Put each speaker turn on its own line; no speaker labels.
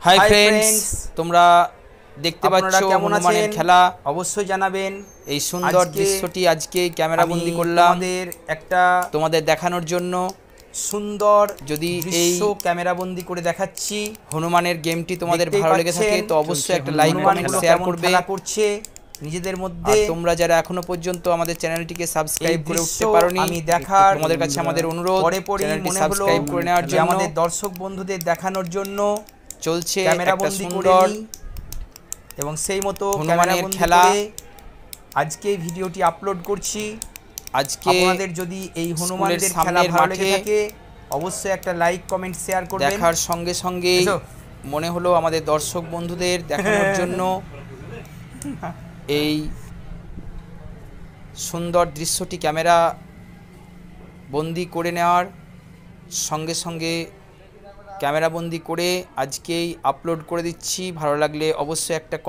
Hi friends, তোমরা দেখতে পাচ্ছ হনুমানের খেলা।
অবশ্যই জানাবেন।
এই সুন্দর দৃশ্যটি আজকে ক্যামেরা বন্দি করলাম তোমাদের দেখানোর জন্য।
সুন্দর
যদি এই
দৃশ্য ক্যামেরা বন্দি করে দেখাচ্ছি।
হনুমানের গেমটি তোমাদের ভালো লেগে থাকে তো অবশ্যই একটা লাইক কমেন্ট শেয়ার করবে।
খেলা করছে নিজেদের মধ্যে।
আর তোমরা যারা এখনো পর্যন্ত আমাদের চ্যানেলটিকে সাবস্ক্রাইব করে উঠতে পারোনি,
আমি দেখার
তোমাদের কাছে আমাদের অনুরোধ চ্যানেলটি সাবস্ক্রাইব করে নেওয়ার জন্য,
আমাদের দর্শক বন্ধুদের দেখানোর জন্য
চলছে
ক্যামেরা
একটা
বন্দি
সুন্দর
এবং সেই মতো
হনুমানের খেলা।
আজকে এই ভিডিওটি আপলোড করছি।
আজকে
আপনাদের যদি এই হনুমানের খেলা ভালো লেগে থাকে অবশ্যই একটা লাইক কমেন্ট শেয়ার করবেন।
দেখার সঙ্গে সঙ্গে মনে হলো আমাদের দর্শক বন্ধুদের দেখানোর জন্য এই সুন্দর দৃশ্যটি ক্যামেরা বন্দি করে নেওয়ার সঙ্গে সঙ্গে ক্যামেরা বন্দি করে আজকেই আপলোড করে দিচ্ছি। ভালো লাগলে অবশ্যই একটা